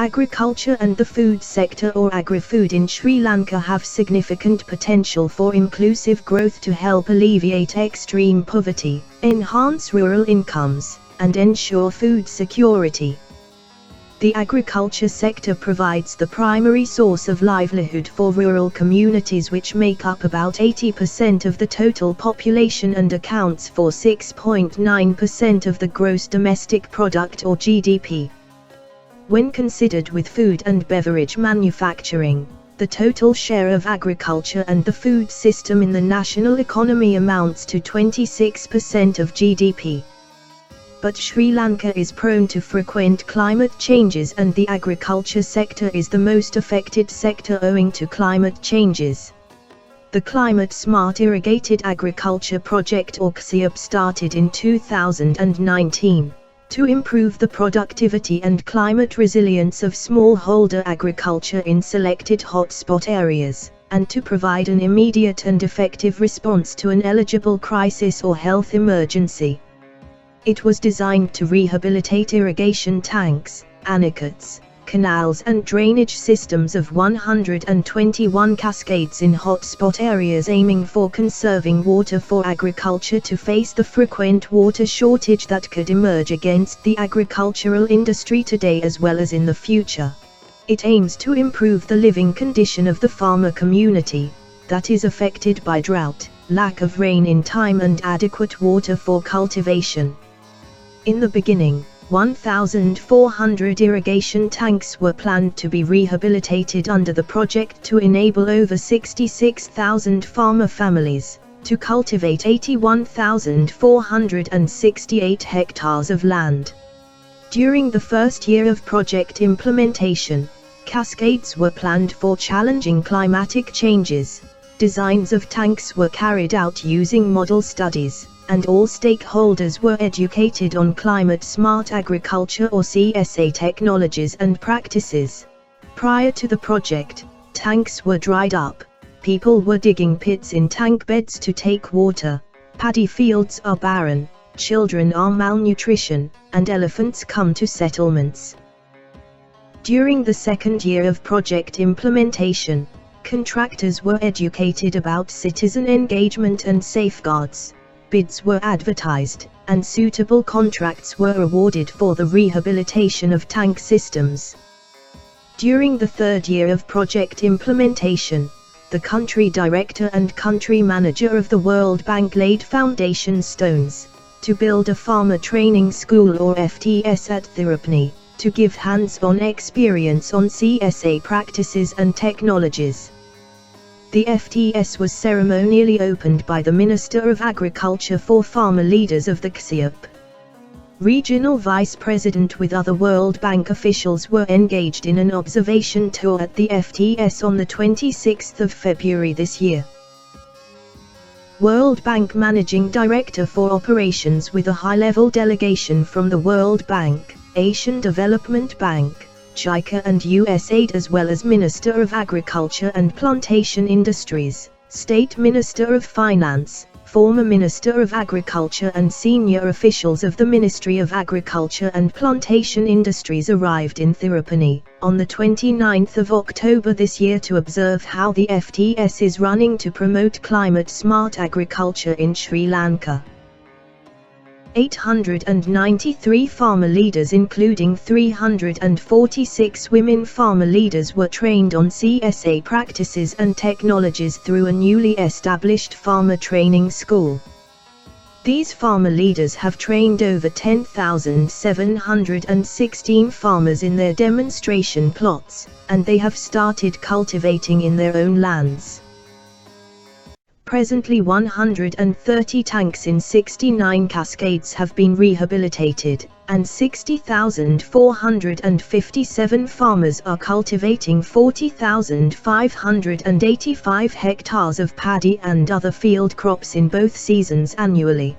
Agriculture and the food sector or agri-food in Sri Lanka have significant potential for inclusive growth to help alleviate extreme poverty, enhance rural incomes, and ensure food security. The agriculture sector provides the primary source of livelihood for rural communities, which make up about 80% of the total population and accounts for 6.9% of the gross domestic product or GDP. When considered with food and beverage manufacturing, the total share of agriculture and the food system in the national economy amounts to 26% of GDP. But Sri Lanka is prone to frequent climate changes, and the agriculture sector is the most affected sector owing to climate changes. The Climate Smart Irrigated Agriculture Project or CSIAP started in 2019. To improve the productivity and climate resilience of smallholder agriculture in selected hotspot areas, and to provide an immediate and effective response to an eligible crisis or health emergency. It was designed to rehabilitate irrigation tanks, anicuts, canals and drainage systems of 121 cascades in hotspot areas, aiming for conserving water for agriculture to face the frequent water shortage that could emerge against the agricultural industry today as well as in the future. It aims to improve the living condition of the farmer community that is affected by drought, lack of rain in time and adequate water for cultivation. In the beginning, 1,400 irrigation tanks were planned to be rehabilitated under the project to enable over 66,000 farmer families to cultivate 81,468 hectares of land. During the first year of project implementation, cascades were planned for challenging climatic changes. Designs of tanks were carried out using model studies, and all stakeholders were educated on climate-smart agriculture or CSA technologies and practices. Prior to the project, tanks were dried up, people were digging pits in tank beds to take water, paddy fields are barren, children are malnutrition, and elephants come to settlements. During the second year of project implementation, contractors were educated about citizen engagement and safeguards. Bids were advertised, and suitable contracts were awarded for the rehabilitation of tank systems. During the third year of project implementation, the country director and country manager of the World Bank laid foundation stones to build a farmer training school or FTS at Trincomalee, to give hands-on experience on CSA practices and technologies. The FTS was ceremonially opened by the Minister of Agriculture for farmer leaders of the CSIAP. Regional Vice President with other World Bank officials were engaged in an observation tour at the FTS on the 26th of February this year. World Bank Managing Director for Operations with a high-level delegation from the World Bank, Asian Development Bank, JICA and USAID, as well as Minister of Agriculture and Plantation Industries, State Minister of Finance, former Minister of Agriculture and senior officials of the Ministry of Agriculture and Plantation Industries arrived in Trincomalee on the 29th of October this year to observe how the FTS is running to promote climate-smart agriculture in Sri Lanka. 893 farmer leaders, including 346 women farmer leaders, were trained on CSA practices and technologies through a newly established farmer training school. These farmer leaders have trained over 10,716 farmers in their demonstration plots, and they have started cultivating in their own lands. Presently 130 tanks in 69 cascades have been rehabilitated, and 60,457 farmers are cultivating 40,585 hectares of paddy and other field crops in both seasons annually.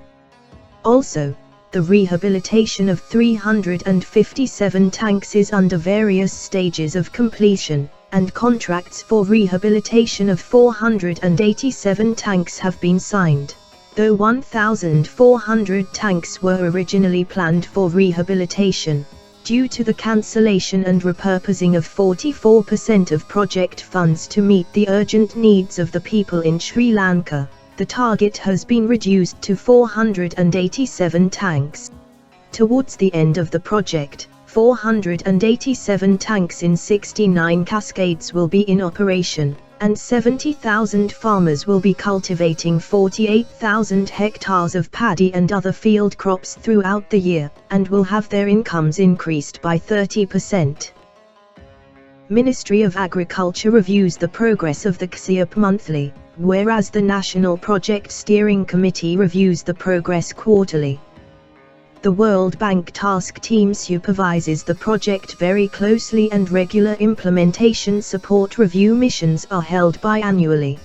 Also, the rehabilitation of 357 tanks is under various stages of completion, and contracts for rehabilitation of 487 tanks have been signed. Though 1,400 tanks were originally planned for rehabilitation, due to the cancellation and repurposing of 44% of project funds to meet the urgent needs of the people in Sri Lanka, the target has been reduced to 487 tanks. Towards the end of the project, 487 tanks in 69 cascades will be in operation, and 70,000 farmers will be cultivating 48,000 hectares of paddy and other field crops throughout the year, and will have their incomes increased by 30%. Ministry of Agriculture reviews the progress of the CSIAP monthly, whereas the National Project Steering Committee reviews the progress quarterly. The World Bank Task Team supervises the project very closely, and regular implementation support review missions are held biannually.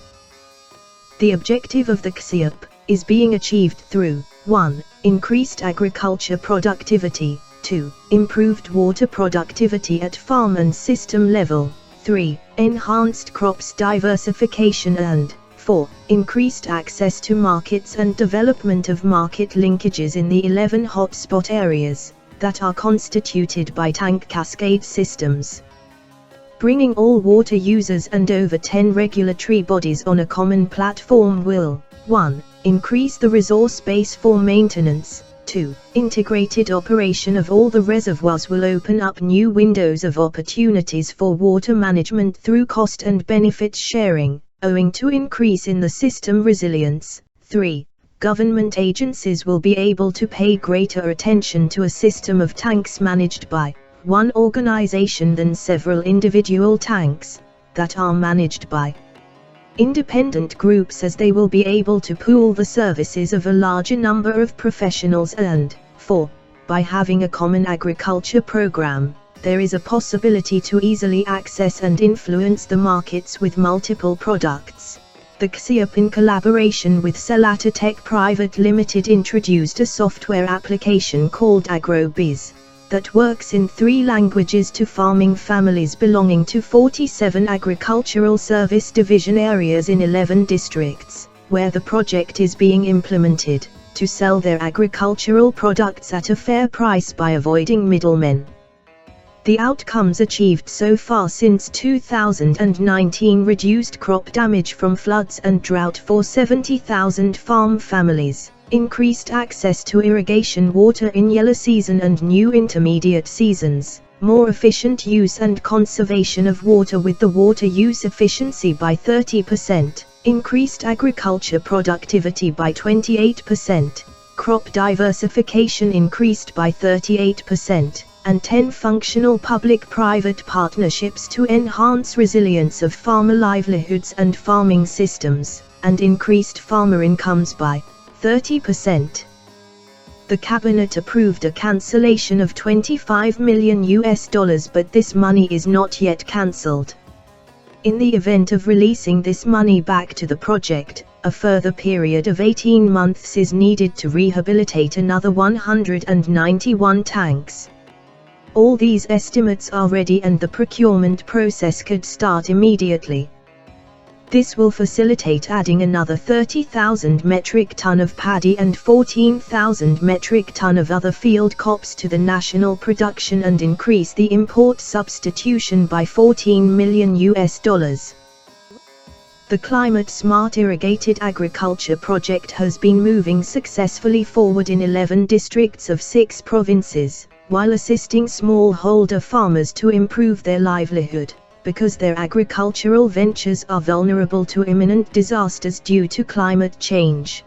The objective of the CSIAP is being achieved through 1. Increased agriculture productivity, 2. Improved water productivity at farm and system level, 3. Enhanced crops diversification, and 4. Increased access to markets and development of market linkages in the 11 hotspot areas that are constituted by tank cascade systems. Bringing all water users and over 10 regulatory bodies on a common platform will 1. Increase the resource base for maintenance, 2. Integrated operation of all the reservoirs will open up new windows of opportunities for water management through cost and benefits sharing, owing to increase in the system resilience. 3. Government agencies will be able to pay greater attention to a system of tanks managed by one organization than several individual tanks that are managed by independent groups, as they will be able to pool the services of a larger number of professionals. And 4. By having a common agriculture program, there is a possibility to easily access and influence the markets with multiple products. The CSIAP, in collaboration with Salata Tech Private Limited, introduced a software application called AgroBiz that works in 3 languages to farming families belonging to 47 agricultural service division areas in 11 districts, where the project is being implemented, to sell their agricultural products at a fair price by avoiding middlemen. The outcomes achieved so far since 2019 reduced crop damage from floods and drought for 70,000 farm families, increased access to irrigation water in yellow season and new intermediate seasons, more efficient use and conservation of water with the water use efficiency by 30%, increased agriculture productivity by 28%, crop diversification increased by 38%, and 10 functional public-private partnerships to enhance resilience of farmer livelihoods and farming systems, and increased farmer incomes by 30%. The cabinet approved a cancellation of $25 million, but this money is not yet cancelled. In the event of releasing this money back to the project, a further period of 18 months is needed to rehabilitate another 191 tanks. All these estimates are ready and the procurement process could start immediately. This will facilitate adding another 30,000 metric ton of paddy and 14,000 metric ton of other field crops to the national production and increase the import substitution by $14 million. The Climate Smart Irrigated Agriculture project has been moving successfully forward in 11 districts of 6 provinces, while assisting smallholder farmers to improve their livelihood, because their agricultural ventures are vulnerable to imminent disasters due to climate change.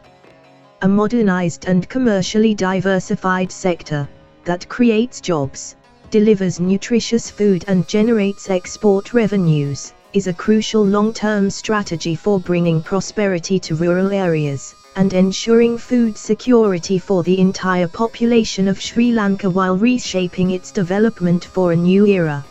A modernized and commercially diversified sector that creates jobs, delivers nutritious food and generates export revenues is a crucial long-term strategy for bringing prosperity to rural areas and ensuring food security for the entire population of Sri Lanka while reshaping its development for a new era.